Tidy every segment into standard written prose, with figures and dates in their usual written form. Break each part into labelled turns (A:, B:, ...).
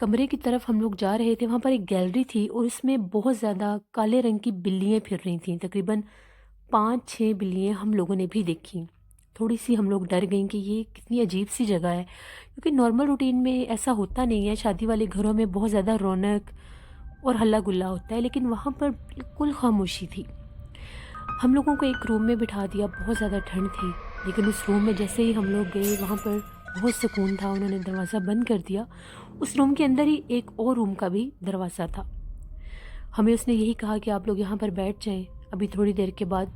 A: کمرے کی طرف ہم لوگ جا رہے تھے، وہاں پر ایک گیلری تھی اور اس میں بہت زیادہ کالے رنگ کی بلیاں پھر رہی تھیں، تقریباً 5-6 بلیاں ہم لوگوں نے بھی دیکھیں۔ تھوڑی سی ہم لوگ ڈر گئیں کہ یہ کتنی عجیب سی جگہ ہے، کیونکہ نارمل روٹین میں ایسا ہوتا نہیں ہے، شادی والے گھروں میں بہت زیادہ رونق اور ہلا گلا ہوتا ہے، لیکن وہاں پر بالکل خاموشی تھی۔ ہم لوگوں کو ایک روم میں بٹھا دیا، بہت زیادہ ٹھنڈ تھی، لیکن اس روم میں جیسے ہی ہم لوگ گئے وہاں پر بہت سکون تھا، انہوں نے دروازہ بند کر دیا۔ اس روم کے اندر ہی ایک اور روم کا بھی دروازہ تھا۔ ہمیں اس نے یہی کہا کہ آپ لوگ یہاں پر بیٹھ جائیں، ابھی تھوڑی دیر کے بعد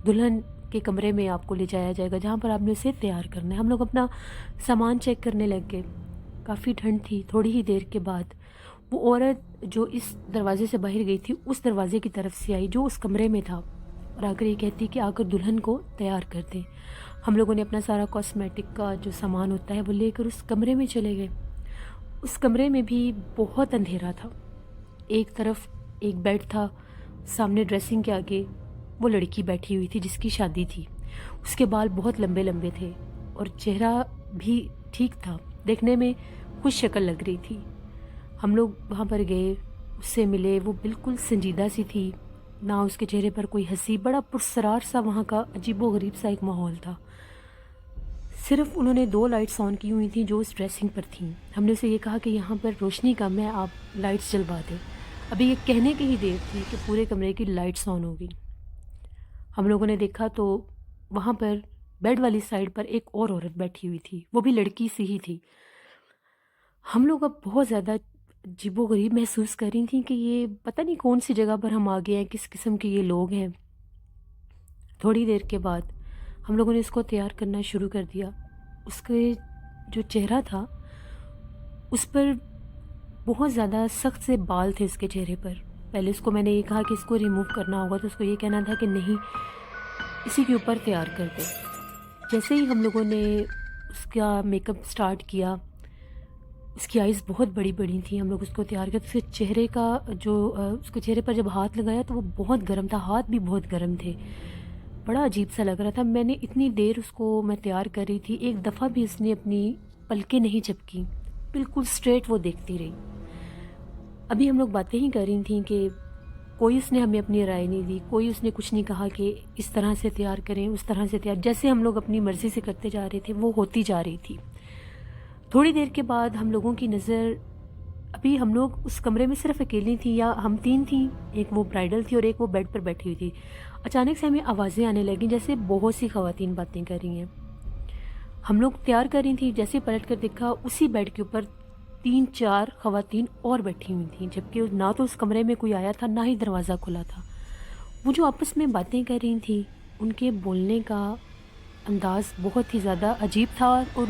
A: دلہن کے کمرے میں آپ کو لے جایا جائے گا جہاں پر آپ نے اسے تیار کرنا ہے۔ ہم لوگ اپنا سامان چیک کرنے لگ گئے، کافی ٹھنڈ تھی۔ تھوڑی ہی دیر کے بعد وہ عورت جو اس دروازے سے باہر گئی تھی اس دروازے کی طرف سے آئی جو اس کمرے میں تھا، اور آ کر یہ کہتی کہ آ کر دلہن کو تیار کر دیں۔ ہم لوگوں نے اپنا سارا کاسمیٹک کا جو سامان ہوتا ہے وہ لے کر اس کمرے میں چلے گئے۔ اس کمرے میں بھی بہت اندھیرا تھا۔ ایک طرف ایک بیڈ تھا، سامنے ڈریسنگ کے آگے وہ لڑکی بیٹھی ہوئی تھی جس کی شادی تھی۔ اس کے بال بہت لمبے لمبے تھے اور چہرہ بھی ٹھیک تھا، دیکھنے میں خوش شکل لگ رہی تھی۔ ہم لوگ وہاں پر گئے، اس سے ملے، وہ بالکل سنجیدہ سی تھی، نہ اس کے چہرے پر کوئی ہنسی، بڑا پرسرار سا وہاں کا عجیب و غریب سا ایک ماحول تھا۔ صرف انہوں نے 2 لائٹس آن کی ہوئی تھیں جو اس ڈریسنگ پر تھیں۔ ہم نے اسے یہ کہا کہ یہاں پر روشنی کم ہے، آپ لائٹس جلوا دیں۔ ابھی یہ کہنے کی ہی دیر تھی کہ پورے کمرے کی لائٹس آن ہو گئی۔ ہم لوگوں نے دیکھا تو وہاں پر بیڈ والی سائڈ پر ایک اور عورت بیٹھی ہوئی تھی، وہ بھی لڑکی سی ہی تھی۔ ہم لوگ اب بہت زیادہ عجیب و غریب محسوس کر رہی تھیں کہ یہ پتہ نہیں کون سی جگہ پر ہم آ گئے ہیں، کس قسم کے یہ لوگ ہیں۔ تھوڑی دیر کے بعد ہم لوگوں نے اس کو تیار کرنا شروع کر دیا۔ اس کے جو چہرہ تھا اس پر بہت زیادہ سخت سے بال تھے اس کے چہرے پر۔ پہلے اس کو میں نے یہ کہا کہ اس کو ریموو کرنا ہوگا تو اس کو یہ کہنا تھا کہ نہیں، اسی کے اوپر تیار کر دے۔ جیسے ہی ہم لوگوں نے اس کا میک اپ سٹارٹ کیا، اس کی آئیز بہت بڑی بڑی تھیں، ہم لوگ اس کو تیار کرتے، اس کے چہرے کا جو اس کے چہرے پر جب ہاتھ لگایا تو وہ بہت گرم تھا، ہاتھ بھی بہت گرم تھے، بڑا عجیب سا لگ رہا تھا۔ میں نے اتنی دیر اس کو میں تیار کر رہی تھی، ایک دفعہ بھی اس نے اپنی پلکیں نہیں جھپکی، بالکل سٹریٹ وہ دیکھتی رہی۔ ابھی ہم لوگ باتیں ہی کر رہی تھیں کہ کوئی اس نے ہمیں اپنی رائے نہیں دی، کوئی اس نے کچھ نہیں کہا کہ اس طرح سے تیار کریں، اس طرح سے تیار، جیسے ہم لوگ اپنی مرضی سے کرتے جا رہے تھے وہ ہوتی جا رہی تھی۔ تھوڑی دیر کے بعد ہم لوگوں کی نظر، ابھی ہم لوگ اس کمرے میں صرف اکیلی تھیں، یا ہم 3 تھیں، ایک وہ برائڈل تھی اور ایک وہ بیڈ پر بیٹھی ہوئی تھی۔ اچانک سے ہمیں آوازیں آنے لگیں جیسے بہت سی خواتین باتیں کر رہی ہیں۔ ہم لوگ تیار کر رہی تھیں، جیسے پلٹ کر دیکھا اسی بیڈ کے اوپر 3-4 خواتین اور بیٹھی ہوئی تھیں، جبکہ نہ تو اس کمرے میں کوئی آیا تھا نہ ہی دروازہ کھلا تھا۔ وہ جو آپس میں باتیں کر رہی تھیں، ان کے بولنے کا انداز بہت ہی زیادہ عجیب تھا، اور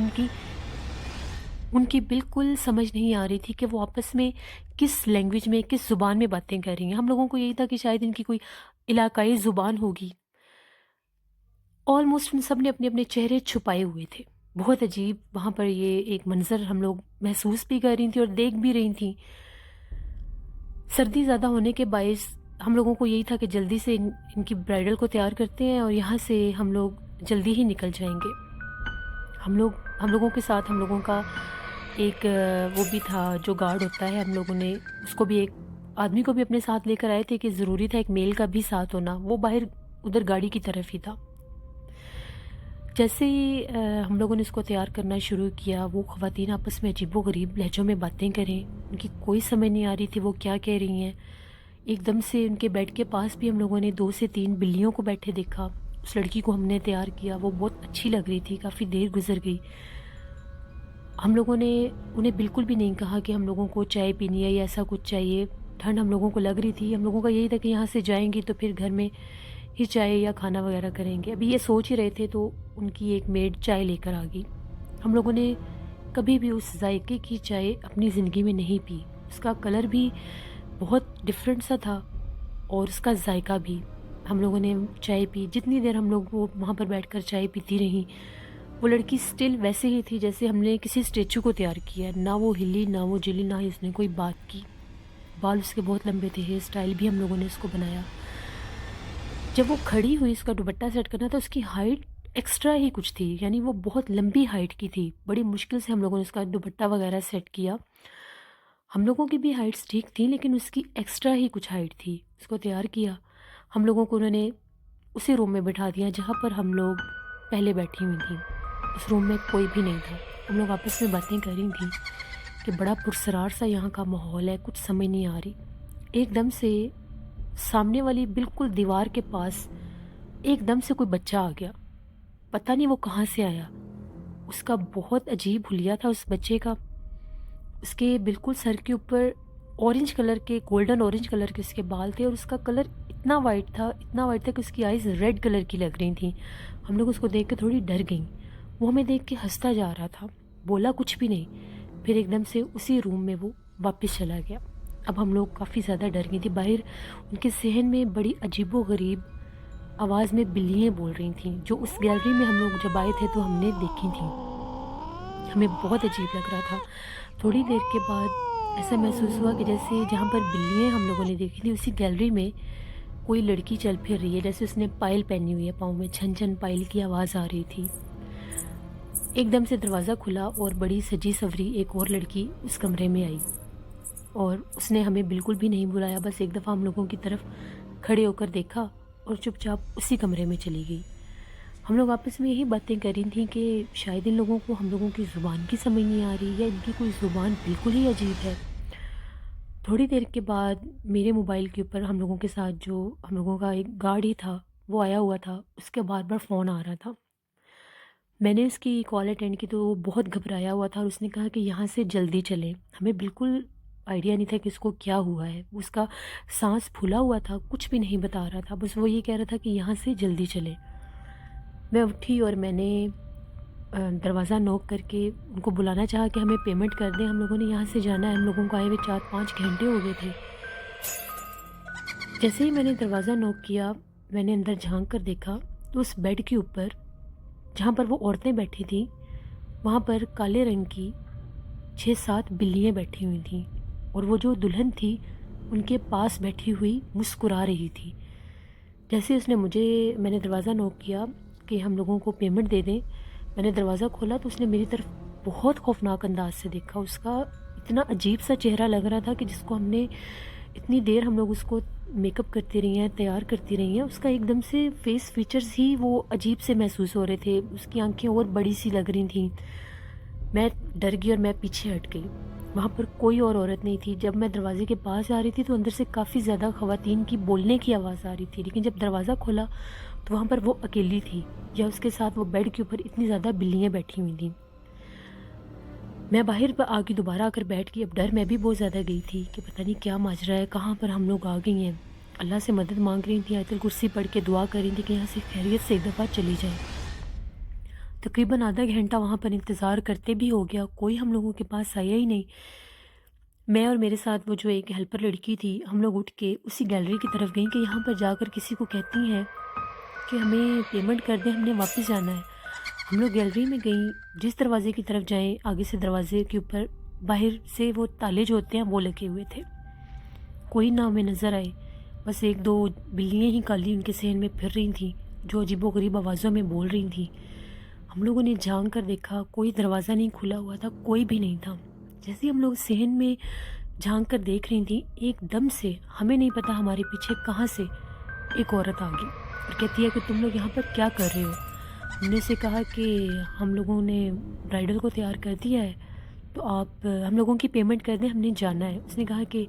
A: ان کی بالکل سمجھ نہیں آ رہی تھی کہ وہ آپس میں کس لینگویج میں، کس زبان میں باتیں کر رہی ہیں۔ ہم لوگوں کو یہی تھا کہ شاید ان کی کوئی علاقائی زبان ہوگی۔ آلموسٹ ان سب نے اپنے اپنے چہرے چھپائے ہوئے تھے۔ بہت عجیب وہاں پر یہ ایک منظر ہم لوگ محسوس بھی کر رہی تھیں اور دیکھ بھی رہی تھیں۔ سردی زیادہ ہونے کے باعث ہم لوگوں کو یہی تھا کہ جلدی سے ان کی برائڈل کو تیار کرتے ہیں اور یہاں سے ہم لوگ جلدی ہی نکل جائیں گے۔ ہم لوگوں کے ساتھ ہم لوگوں کا ایک وہ بھی تھا جو گارڈ ہوتا ہے، ہم لوگوں نے اس کو بھی، ایک آدمی کو بھی اپنے ساتھ لے کر آئے تھے کہ ضروری تھا ایک میل کا بھی ساتھ ہونا، وہ باہر ادھر گاڑی کی طرف ہی تھا۔ جیسے ہی ہم لوگوں نے اس کو تیار کرنا شروع کیا، وہ خواتین آپس میں عجیب و غریب لہجوں میں باتیں کریں، ان کی کوئی سمجھ نہیں آ رہی تھی وہ کیا کہہ رہی ہیں۔ ایک دم سے ان کے بیڈ کے پاس بھی ہم لوگوں نے 2 سے 3 بلیوں کو بیٹھے دیکھا۔ اس لڑکی کو ہم نے تیار کیا، وہ بہت اچھی لگ رہی تھی، کافی دیر گزر گئی۔ ہم لوگوں نے انہیں بالکل بھی نہیں کہا کہ ہم لوگوں کو چائے پینی ہے یا ایسا کچھ چاہیے، ٹھنڈ ہم لوگوں کو لگ رہی تھی۔ ہم لوگوں کا یہی تھا کہ یہاں سے جائیں گی تو پھر گھر میں ہی چائے یا کھانا وغیرہ کریں گے۔ ابھی یہ سوچ ہی رہے تھے تو ان کی ایک میڈ چائے لے کر آ گئی۔ ہم لوگوں نے کبھی بھی اس ذائقے کی چائے اپنی زندگی میں نہیں پی، اس کا کلر بھی بہت ڈفرینٹ سا تھا اور اس کا ذائقہ بھی۔ ہم لوگوں نے چائے پی، جتنی دیر ہم لوگ وہ وہاں پر بیٹھ کر چائے پیتی رہیں، وہ لڑکی سٹل ویسے ہی تھی جیسے ہم نے کسی اسٹیچو کو تیار کیا، نہ وہ ہلی نہ وہ جلی، نہ ہی اس نے کوئی بات کی۔ بال اس کے بہت لمبے تھے، ہیئر اسٹائل بھی ہم لوگوں نے اس کو بنایا۔ جب وہ کھڑی ہوئی، اس کا دوپٹہ سیٹ کرنا تھا، اس کی ہائٹ ایکسٹرا ہی کچھ تھی، یعنی وہ بہت لمبی ہائٹ کی تھی۔ بڑی مشکل سے ہم لوگوں نے اس کا دوپٹہ وغیرہ سیٹ کیا۔ ہم لوگوں کی بھی ہائٹس ٹھیک تھیں لیکن اس کی ایکسٹرا ہی کچھ ہائٹ تھی. اس کو تیار کیا. ہم لوگوں کو انہوں نے اسی روم میں بٹھا دیا جہاں پر ہم لوگ پہلے بیٹھی ہوئی تھیں. اس روم میں کوئی بھی نہیں تھا. ہم لوگ آپس میں باتیں کر رہی تھیں کہ بڑا پرسرار سا یہاں کا ماحول ہے، کچھ سمجھ نہیں آ رہی. ایک دم سے سامنے والی بالکل دیوار کے پاس ایک دم سے کوئی بچہ آ گیا. پتہ نہیں وہ کہاں سے آیا. اس کا بہت عجیب حلیہ تھا اس بچے کا. اس کے بالکل سر کے اوپر اورنج کلر کے، گولڈن اورنج کلر کے اس کے بال تھے، اور اس کا کلر اتنا وائٹ تھا کہ اس کی آئیز ریڈ کلر کی لگ رہی تھیں. ہم لوگ اس کو دیکھ کے تھوڑی ڈر گئیں. وہ ہمیں دیکھ کے ہنستا جا رہا تھا، بولا کچھ بھی نہیں. پھر ایک دم سے اسی روم میں وہ واپس چلا گیا. اب ہم لوگ کافی زیادہ ڈر گئی تھی. باہر ان کے صحن میں بڑی عجیب و غریب آواز میں بلیاں بول رہی تھیں، جو اس گیلری میں ہم لوگ جب آئے تھے تو ہم نے دیکھی تھیں. ہمیں بہت عجیب لگ رہا تھا. تھوڑی دیر کے بعد ایسا محسوس ہوا کہ جیسے جہاں پر بلیاں ہم لوگوں نے دیکھی تھی اسی گیلری میں کوئی لڑکی چل پھر رہی ہے، جیسے اس نے پائل پہنی ہوئی ہے پاؤں میں. چھن چھن پائل کی آواز آ رہی تھی. ایک دم سے دروازہ کھلا اور بڑی سجی سوری ایک اور لڑکی اس کمرے میں آئی، اور اس نے ہمیں بالکل بھی نہیں بلایا. بس ایک دفعہ ہم لوگوں کی طرف کھڑے ہو کر دیکھا اور چپ چاپ اسی کمرے میں چلی گئی. ہم لوگ آپس میں یہی باتیں کر رہی تھیں کہ شاید ان لوگوں کو ہم لوگوں کی زبان کی سمجھ نہیں آ رہی، یا ان کی کوئی زبان بالکل ہی عجیب ہے. تھوڑی دیر کے بعد میرے موبائل کے اوپر ہم لوگوں کے ساتھ جو ہم لوگوں کا ایک گارڈ ہی تھا وہ آیا ہوا تھا. اس کے بار بار فون آ رہا تھا. میں نے اس کی کال اٹینڈ کی تو وہ بہت گھبرایا ہوا تھا، اور اس نے کہا کہ یہاں سے جلدی چلیں. ہمیں بالکل آئیڈیا نہیں تھا کہ اس کو کیا ہوا ہے. اس کا سانس پھولا ہوا تھا، کچھ بھی نہیں بتا رہا تھا، بس وہ یہ کہہ رہا تھا کہ یہاں سے جلدی چلیں. میں اٹھی اور میں نے دروازہ نوک کر کے ان کو بلانا چاہا کہ ہمیں پیمنٹ کر دیں، ہم لوگوں نے یہاں سے جانا ہے. ہم لوگوں کو آئے ہوئے 4-5 گھنٹے ہو گئے تھے. جیسے ہی میں نے دروازہ نوک کیا، میں نے اندر جھانک کر دیکھا تو اس بیڈ کے اوپر جہاں پر وہ عورتیں بیٹھی تھیں وہاں پر کالے رنگ کی 6-7 بلیاں بیٹھی ہوئی تھیں، اور وہ جو دلہن تھی ان کے پاس بیٹھی ہوئی مسکرا رہی تھی. جیسے اس نے میں نے دروازہ نوک کیا کہ ہم لوگوں کو پیمنٹ دے دیں. میں نے دروازہ کھولا تو اس نے میری طرف بہت خوفناک انداز سے دیکھا. اس کا اتنا عجیب سا چہرہ لگ رہا تھا کہ جس کو ہم نے اتنی دیر ہم لوگ اس کو میک اپ کرتی رہی ہیں، تیار کرتی رہی ہیں، اس کا ایک دم سے فیس فیچرز ہی وہ عجیب سے محسوس ہو رہے تھے. اس کی آنکھیں اور بڑی سی لگ رہی تھیں. میں ڈر گئی اور میں پیچھے ہٹ گئی. وہاں پر کوئی اور عورت نہیں تھی. جب میں دروازے کے پاس آ رہی تھی تو اندر سے کافی زیادہ خواتین کی بولنے کی آواز آ رہی تھی، لیکن جب دروازہ کھولا تو وہاں پر وہ اکیلی تھی، یا اس کے ساتھ وہ بیڈ کے اوپر اتنی زیادہ بلیاں بیٹھی ہوئی تھیں. میں باہر پہ آ کے دوبارہ آ کر بیٹھ گئی. اب ڈر میں بھی بہت زیادہ گئی تھی کہ پتہ نہیں کیا ماجرا ہے، کہاں پر ہم لوگ آ گئی ہیں. اللہ سے مدد مانگ رہی تھی، آیت الکرسی پڑھ کے دعا کر رہی تھی کہ یہاں سے خیریت سے ایک دفعہ چلی جائے. تقریباً آدھا گھنٹہ وہاں پر انتظار کرتے بھی ہو گیا، کوئی ہم لوگوں کے پاس آیا ہی نہیں. میں اور میرے ساتھ وہ جو ایک ہیلپر لڑکی تھی، ہم لوگ اٹھ کے اسی گیلری کی طرف گئیں کہ یہاں پر جا کر کسی کو کہتی ہیں کہ ہمیں پیمنٹ کر دیں، ہم نے واپس جانا ہے. ہم لوگ گیلری میں گئیں. جس دروازے کی طرف جائیں آگے سے دروازے کے اوپر باہر سے وہ تالے جو ہوتے ہیں وہ لگے ہوئے تھے. کوئی نہ ہمیں نظر آئے. بس 1-2 بلیاں ہی کالی ان کے صحن میں پھر رہی تھیں جو عجیب و غریب آوازوں میں بول رہی تھیں. ہم لوگوں نے جھانک کر دیکھا، کوئی دروازہ نہیں کھلا ہوا تھا، کوئی بھی نہیں تھا. جیسے ہی ہم لوگ صحن میں جھانک کر دیکھ رہی تھیں، ایک دم سے ہمیں نہیں پتا ہمارے پیچھے کہاں سے ایک عورت آ گئی اور کہتی ہے کہ تم لوگ یہاں پر کیا کر رہے ہو. ہم نے اسے کہا کہ ہم لوگوں نے برائڈل کو تیار کر دیا ہے تو آپ ہم لوگوں کی پیمنٹ کر دیں، ہم نے جانا ہے. اس نے کہا کہ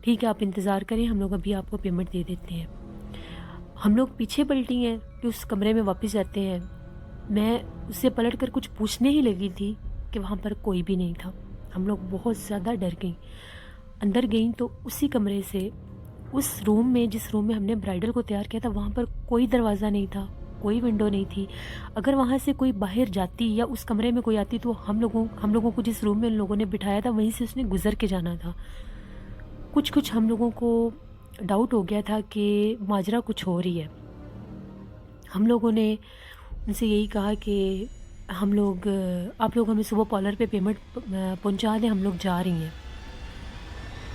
A: ٹھیک ہے آپ انتظار کریں، ہم لوگ ابھی آپ کو پیمنٹ دے دیتے ہیں. ہم لوگ پیچھے پلٹی ہیں کہ اس کمرے میں واپس جاتے ہیں. میں اس سے پلٹ کر کچھ پوچھنے ہی لگی تھی کہ وہاں پر کوئی بھی نہیں تھا. ہم لوگ بہت زیادہ ڈر گئیں. اندر گئیں تو اسی کمرے سے اس روم میں جس روم میں ہم نے برائڈل کو تیار کیا تھا وہاں پر کوئی دروازہ نہیں تھا، کوئی ونڈو نہیں تھی. اگر وہاں سے کوئی باہر جاتی یا اس کمرے میں کوئی آتی تو ہم لوگوں کو جس روم میں ان لوگوں نے بٹھایا تھا وہیں سے اس نے گزر کے جانا تھا. کچھ ہم لوگوں کو ڈاؤٹ ہو گیا تھا کہ ماجرا کچھ ہو رہی ہے. ہم لوگوں نے ان سے یہی کہا کہ آپ لوگ ہمیں صبح پارلر پہ پیمنٹ پہنچا دیں، ہم لوگ جا رہی ہیں.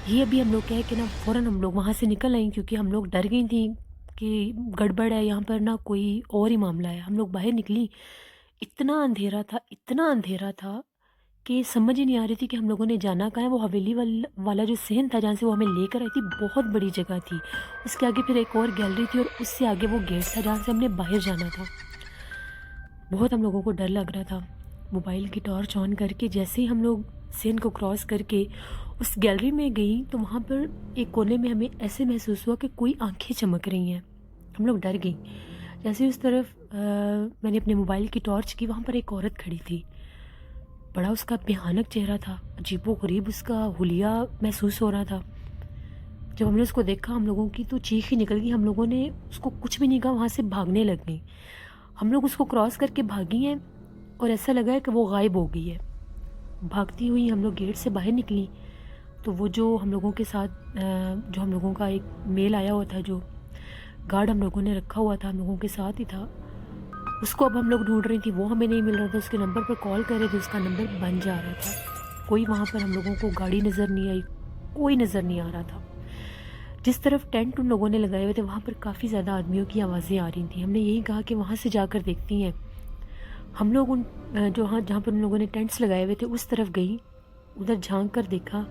A: یہ ابھی ہم لوگ کہہ کے نا فوراً ہم لوگ وہاں سے نکل آئیں کیونکہ ہم لوگ ڈر گئی تھیں کہ گڑبڑ ہے یہاں پر، نہ کوئی اور ہی معاملہ ہے. ہم لوگ باہر نکلی، اتنا اندھیرا تھا کہ سمجھ ہی نہیں آ رہی تھی کہ ہم لوگوں نے جانا کہاں ہے۔ وہ حویلی والا جو صحن تھا جہاں سے وہ ہمیں لے کر آئی تھی، بہت بڑی جگہ تھی۔ اس کے آگے پھر ایک اور گیلری تھی، اور اس سے آگے وہ گیٹ تھا جہاں سے ہم نے باہر جانا تھا۔ بہت ہم لوگوں کو ڈر لگ رہا تھا۔ موبائل کی ٹارچ آن کر کے جیسے ہی ہم لوگ صحن کو کراس کر کے اس گیلری میں گئیں تو وہاں پر ایک کونے میں ہمیں ایسے محسوس ہوا کہ کوئی آنکھیں چمک رہی ہیں۔ ہم لوگ ڈر گئیں۔ جیسے اس طرف میں نے اپنے موبائل کی ٹارچ کی، وہاں پر ایک عورت کھڑی تھی۔ بڑا اس کا بھیانک چہرہ تھا، عجیب و غریب اس کا حلیہ محسوس ہو رہا تھا۔ جب ہم نے اس کو دیکھا ہم لوگوں کی تو چیخ ہی نکل گئی۔ ہم لوگوں نے اس کو کچھ بھی نہیں کہا، وہاں سے بھاگنے لگ گئیں۔ ہم لوگ اس کو کراس کر کے بھاگی ہیں اور ایسا لگا ہے کہ وہ غائب ہو گئی ہے۔ بھاگتی ہوئی ہم لوگ گیٹ سے باہر نکلی تو وہ جو ہم لوگوں کے ساتھ جو ہم لوگوں کا ایک میل آیا ہوا تھا، جو گارڈ ہم لوگوں نے رکھا ہوا تھا، ہم لوگوں کے ساتھ ہی تھا، اس کو اب ہم لوگ ڈھونڈ رہی تھی، وہ ہمیں نہیں مل رہا تھا۔ اس کے نمبر پر کال کر رہے تھے، اس کا نمبر بند جا رہا تھا۔ کوئی وہاں پر ہم لوگوں کو گاڑی نظر نہیں آئی، کوئی نظر نہیں آ رہا تھا۔ جس طرف ٹینٹ ان لوگوں نے لگائے ہوئے تھے وہاں پر کافی زیادہ آدمیوں کی آوازیں آ رہی تھیں۔ ہم نے یہی کہا کہ وہاں سے جا کر دیکھتی ہیں۔ ہم لوگ جہاں پر ان لوگوں نے ٹینٹس لگائے ہوئے تھے اس طرف گئی، ادھر جھانک کر دیکھا،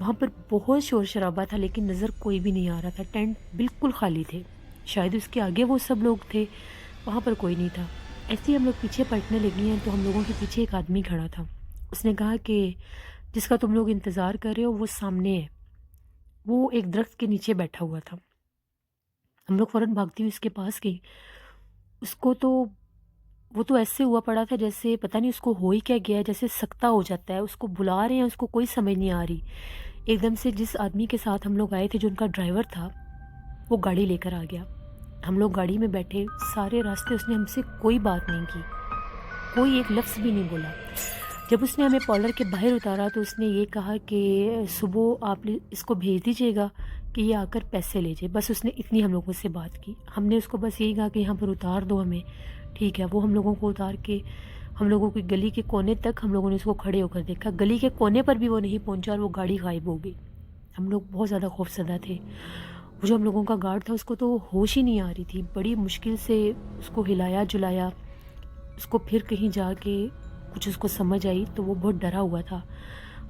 A: وہاں پر بہت شور شرابہ تھا لیکن نظر کوئی بھی نہیں آ رہا تھا۔ ٹینٹ بالکل خالی تھے، شاید اس کے آگے وہ سب لوگ تھے، وہاں پر کوئی نہیں تھا۔ ایسے ہی ہم لوگ پیچھے پلٹنے لگی ہیں تو ہم لوگوں کے پیچھے ایک آدمی کھڑا تھا۔ اس نے کہا کہ جس کا تم لوگ انتظار کر رہے ہو وہ سامنے ہے۔ وہ ایک درخت کے نیچے بیٹھا ہوا تھا۔ ہم لوگ فوراً بھاگتی ہوئی اس کے پاس گئی۔ اس کو تو وہ تو ایسے ہوا پڑا تھا جیسے پتہ نہیں اس کو ہو ہی کیا گیا ہے، جیسے سکتا ہو جاتا ہے۔ اس کو بلا رہے ہیں، اس کو کوئی سمجھ نہیں آ رہی۔ ایک دم سے جس آدمی کے ساتھ ہم لوگ آئے تھے جو ان کا ڈرائیور تھا، وہ گاڑی لے کر آ گیا۔ ہم لوگ گاڑی میں بیٹھے، سارے راستے اس نے ہم سے کوئی بات نہیں کی، کوئی ایک لفظ بھی نہیں بولا۔ جب اس نے ہمیں پارلر کے باہر اتارا تو اس نے یہ کہا کہ صبح آپ اس کو بھیج دیجیے گا کہ یہ آ کر پیسے لے جائے۔ بس اس نے اتنی ہم لوگوں سے بات کی۔ ہم نے اس کو بس یہی کہا کہ یہاں پر اتار دو ہمیں، ٹھیک ہے۔ وہ ہم لوگوں کو اتار کے ہم لوگوں کی گلی کے کونے تک ہم لوگوں نے اس کو کھڑے ہو کر دیکھا۔ گلی کے کونے پر بھی وہ نہیں پہنچا اور وہ گاڑی غائب ہو گئی۔ ہم لوگ بہت زیادہ خوفزدہ تھے۔ وہ جو ہم لوگوں کا گارڈ تھا اس کو تو ہوش ہی نہیں آ رہی تھی۔ بڑی مشکل سے اس کو ہلایا جلایا، اس کو پھر کہیں جا کے کچھ اس کو سمجھ آئی تو وہ بہت ڈرا ہوا تھا۔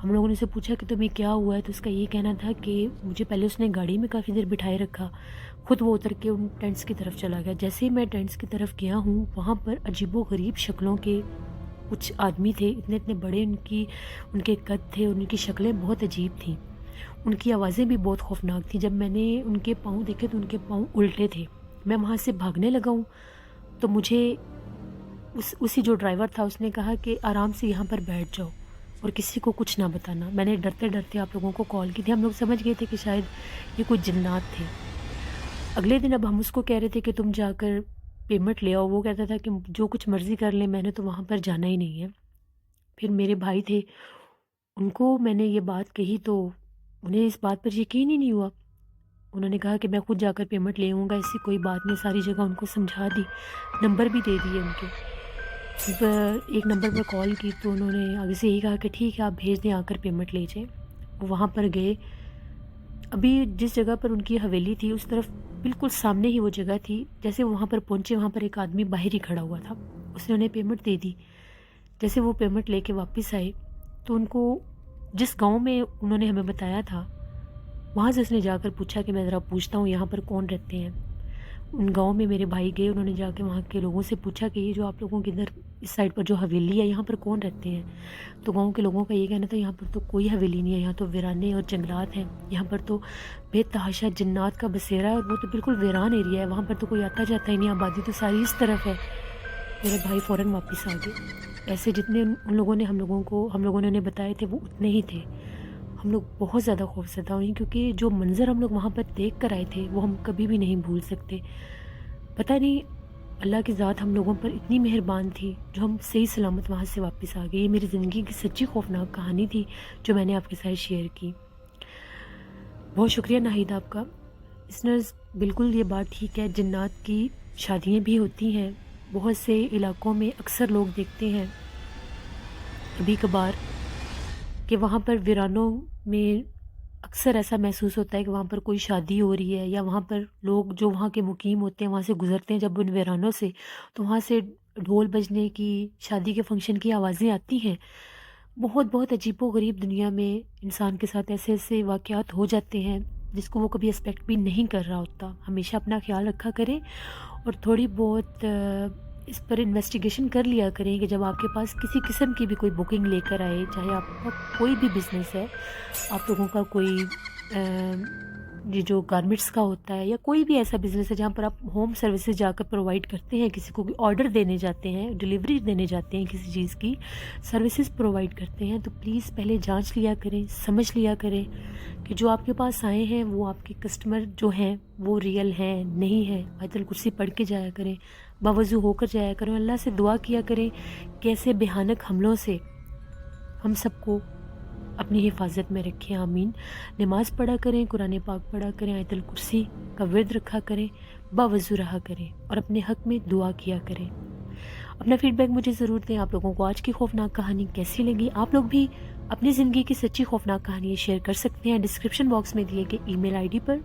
A: ہم لوگوں نے اسے پوچھا کہ تمہیں کیا ہوا ہے، تو اس کا یہ کہنا تھا کہ مجھے پہلے اس نے گاڑی میں کافی دیر بٹھائے رکھا، خود وہ اتر کے ان ٹینٹس کی طرف چلا گیا۔ جیسے ہی میں ٹینٹس کی طرف گیا ہوں وہاں پر عجیب و غریب شکلوں کے کچھ آدمی تھے، اتنے بڑے ان کے قد تھے، ان کی شکلیں بہت عجیب تھیں، ان کی آوازیں بھی بہت خوفناک تھیں۔ جب میں نے ان کے پاؤں دیکھے تو ان کے پاؤں الٹے تھے۔ میں وہاں سے بھاگنے لگا ہوں تو مجھے اسی جو ڈرائیور تھا اس نے کہا کہ آرام سے یہاں پر بیٹھ جاؤ اور کسی کو کچھ نہ بتانا۔ میں نے ڈرتے ڈرتے آپ لوگوں کو کال کی تھی۔ ہم لوگ سمجھ گئے تھے کہ شاید یہ کچھ جنات تھے۔ اگلے دن اب ہم اس کو کہہ رہے تھے کہ تم جا کر پیمنٹ لے آؤ۔ وہ کہتا تھا کہ جو کچھ مرضی کر لیں، میں نے تو وہاں پر جانا ہی نہیں ہے۔ پھر میرے بھائی تھے، ان کو میں نے یہ بات کہی تو انہیں اس بات پر یقین ہی نہیں ہوا۔ انہوں نے کہا کہ میں خود جا کر پیمنٹ لے آؤں گا، ایسی کوئی بات نہیں۔ ساری جگہ ان کو سمجھا دی، نمبر بھی دے دیے ان کے۔ ایک نمبر پر کال کی تو انہوں نے آگے سے یہی کہا کہ ٹھیک ہے آپ بھیج دیں، آ کر پیمنٹ لے جائیں۔ وہ وہاں پر گئے۔ ابھی جس جگہ پر ان کی حویلی تھی اس طرف بالکل سامنے ہی وہ جگہ تھی۔ جیسے وہاں پر پہنچے وہاں پر ایک آدمی باہر ہی کھڑا ہوا تھا، اس نے انہیں پیمنٹ دے دی۔ جیسے وہ پیمنٹ لے کے واپس آئے تو ان کو جس گاؤں میں انہوں نے ہمیں بتایا تھا وہاں سے اس نے جا کر پوچھا کہ میں ذرا پوچھتا ہوں یہاں پر کون رہتے ہیں۔ ان گاؤں میں میرے بھائی گئے، انہوں نے جا کے وہاں کے لوگوں سے پوچھا کہ یہ جو آپ لوگوں کے ادھر اس سائڈ پر جو حویلی ہے یہاں پر کون رہتے ہیں؟ تو گاؤں کے لوگوں کا یہ کہنا تھا یہاں پر تو کوئی حویلی نہیں ہے، یہاں تو ویرانے اور جنگلات ہیں، یہاں پر تو بے تحاشا جنات کا بسیرا ہے اور وہ تو بالکل ویران ایریا ہے، وہاں پر تو کوئی آتا جاتا ہی نہیں، آبادی تو ساری اس طرف ہے۔ میرے بھائی فوراً واپس آ گئے۔ ایسے جتنے ان لوگوں نے ہم لوگوں نے انہیں بتائے تھے وہ اتنے ہی تھے۔ ہم لوگ بہت زیادہ خوفزدہ ہوئیں کیونکہ جو منظر ہم لوگ وہاں پر دیکھ کر آئے تھے وہ ہم کبھی بھی نہیں بھول سکتے۔ پتہ نہیں اللہ کی ذات ہم لوگوں پر اتنی مہربان تھی جو ہم صحیح سلامت وہاں سے واپس آ گئے۔ یہ میری زندگی کی سچی خوفناک کہانی تھی جو میں نے آپ کے ساتھ شیئر کی۔ بہت شکریہ ناہید آپ کا۔ لسنرز، بالکل یہ بات ٹھیک ہے، جنات کی شادیاں بھی ہوتی ہیں، بہت سے علاقوں میں اکثر لوگ دیکھتے ہیں کبھی کبھار کہ وہاں پر ویرانوں میں اکثر ایسا محسوس ہوتا ہے کہ وہاں پر کوئی شادی ہو رہی ہے، یا وہاں پر لوگ جو وہاں کے مقیم ہوتے ہیں وہاں سے گزرتے ہیں جب ان ویرانوں سے، تو وہاں سے ڈھول بجنے کی، شادی کے فنکشن کی آوازیں آتی ہیں۔ بہت بہت عجیب و غریب دنیا میں انسان کے ساتھ ایسے ایسے واقعات ہو جاتے ہیں جس کو وہ کبھی ایکسپیکٹ بھی نہیں کر رہا ہوتا. ہمیشہ اپنا خیال رکھا کریں اور تھوڑی بہت اس پر انویسٹیگیشن کر لیا کریں کہ جب آپ کے پاس کسی قسم کی بھی کوئی بکنگ لے کر آئے، چاہے آپ کا کوئی بھی بزنس ہے، آپ لوگوں کا کوئی یہ جو گارمنٹس کا ہوتا ہے یا کوئی بھی ایسا بزنس ہے جہاں پر آپ ہوم سروسز جا کر پرووائڈ کرتے ہیں، کسی کو بھی آرڈر دینے جاتے ہیں، ڈیلیوری دینے جاتے ہیں کسی چیز کی، سروسز پرووائڈ کرتے ہیں، تو پلیز پہلے جانچ لیا کریں، سمجھ لیا کریں کہ جو آپ کے پاس آئے ہیں وہ آپ کے کسٹمر جو ہیں وہ ریئل ہیں نہیں ہیں. آیت الکرسی پڑھ کے جایا کریں، باوضو ہو کر جایا کریں، اللہ سے دعا کیا کریں کہ ایسے بھیانک حملوں سے ہم سب کو اپنی حفاظت میں رکھیں. آمین. نماز پڑھا کریں، قرآن پاک پڑھا کریں، آیت الکرسی کا ورد رکھا کریں، باوضو رہا کریں اور اپنے حق میں دعا کیا کریں. اپنا فیڈ بیک مجھے ضرور دیں. آپ لوگوں کو آج کی خوفناک کہانی کیسی لگی؟ آپ لوگ بھی اپنی زندگی کی سچی خوفناک کہانی شیئر کر سکتے ہیں ڈسکرپشن باکس میں دیے گئے ای میل آئی ڈی پر.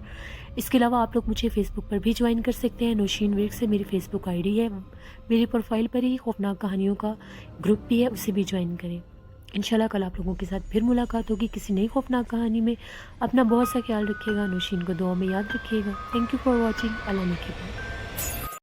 A: اس کے علاوہ آپ لوگ مجھے فیس بک پر بھی جوائن کر سکتے ہیں. نوشین ویگ سے میری فیس بک آئی ڈی ہے، میری پروفائل پر ہی خوفناک کہانیوں کا گروپ بھی ہے، اسے بھی جوائن کریں. انشاءاللہ کل آپ لوگوں کے ساتھ پھر ملاقات ہوگی کسی نئی خوفناک کہانی میں. اپنا بہت سا خیال رکھیے گا. نوشین کو دعا میں یاد رکھیے گا. Thank you for watching. Allah نگہبان.